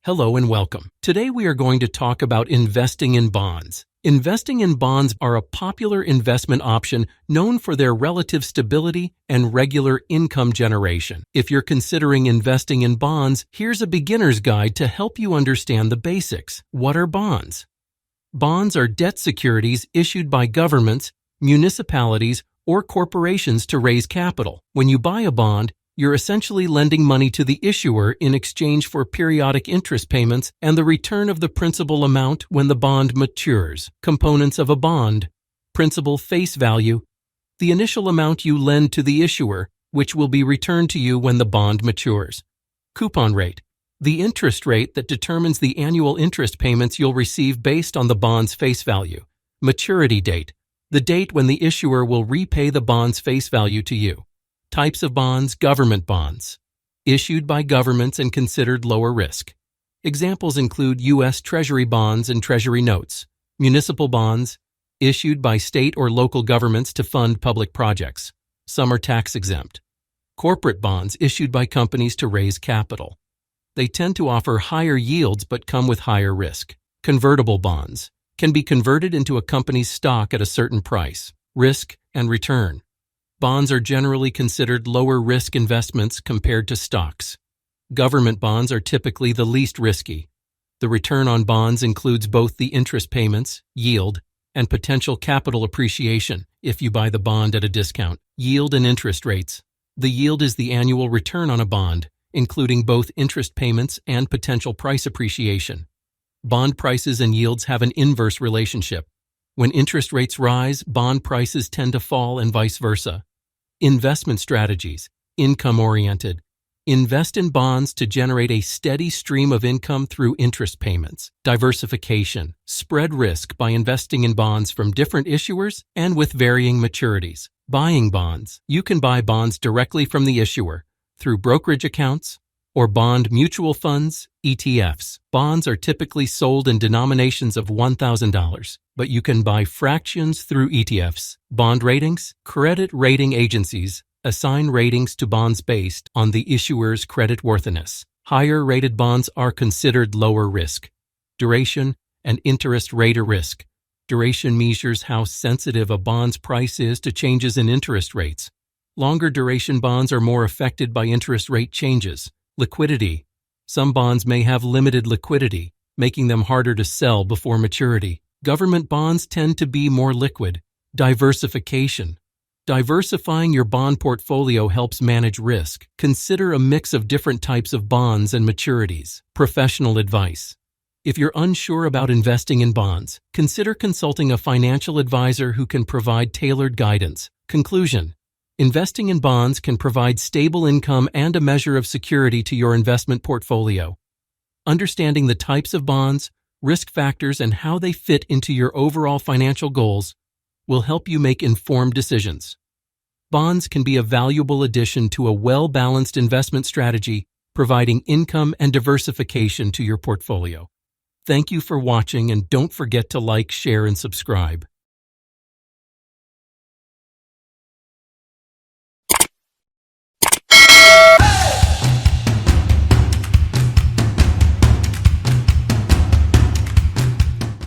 Hello and welcome. Today we are going to talk about investing in bonds. Investing in bonds are a popular investment option known for their relative stability and regular income generation. If you're considering investing in bonds, here's a beginner's guide to help you understand the basics. What are bonds? Bonds are debt securities issued by governments, municipalities, or corporations to raise capital. When you buy a bond, you're essentially lending money to the issuer in exchange for periodic interest payments and the return of the principal amount when the bond matures. Components of a bond: principal face value, the initial amount you lend to the issuer, which will be returned to you when the bond matures. Coupon rate, the interest rate that determines the annual interest payments you'll receive based on the bond's face value. Maturity date, the date when the issuer will repay the bond's face value to you. Types of bonds: government bonds, issued by governments and considered lower risk. Examples include U.S. Treasury bonds and Treasury notes. Municipal bonds, issued by state or local governments to fund public projects. Some are tax exempt. Corporate bonds, issued by companies to raise capital. They tend to offer higher yields but come with higher risk. Convertible bonds can be converted into a company's stock at a certain price. Risk and return. Bonds are generally considered lower risk investments compared to stocks. Government bonds are typically the least risky. The return on bonds includes both the interest payments, yield, and potential capital appreciation if you buy the bond at a discount. Yield and interest rates. The yield is the annual return on a bond, including both interest payments and potential price appreciation. Bond prices and yields have an inverse relationship. When interest rates rise, bond prices tend to fall and vice versa. Investment strategies: income-oriented. Invest in bonds to generate a steady stream of income through interest payments. Diversification: spread risk by investing in bonds from different issuers and with varying maturities. Buying bonds: you can buy bonds directly from the issuer through brokerage accounts or bond mutual funds, ETFs. Bonds are typically sold in denominations of $1,000, but you can buy fractions through ETFs. Bond ratings: credit rating agencies assign ratings to bonds based on the issuer's creditworthiness. Higher rated bonds are considered lower risk. Duration and interest rate risk. Duration measures how sensitive a bond's price is to changes in interest rates. Longer duration bonds are more affected by interest rate changes. Liquidity: some bonds may have limited liquidity, making them harder to sell before maturity. Government bonds tend to be more liquid. Diversification: diversifying your bond portfolio helps manage risk. Consider a mix of different types of bonds and maturities. Professional advice: if you're unsure about investing in bonds, consider consulting a financial advisor who can provide tailored guidance. Conclusion: investing in bonds can provide stable income and a measure of security to your investment portfolio. Understanding the types of bonds, risk factors, and how they fit into your overall financial goals will help you make informed decisions. Bonds can be a valuable addition to a well-balanced investment strategy, providing income and diversification to your portfolio. Thank you for watching, and don't forget to like, share, and subscribe.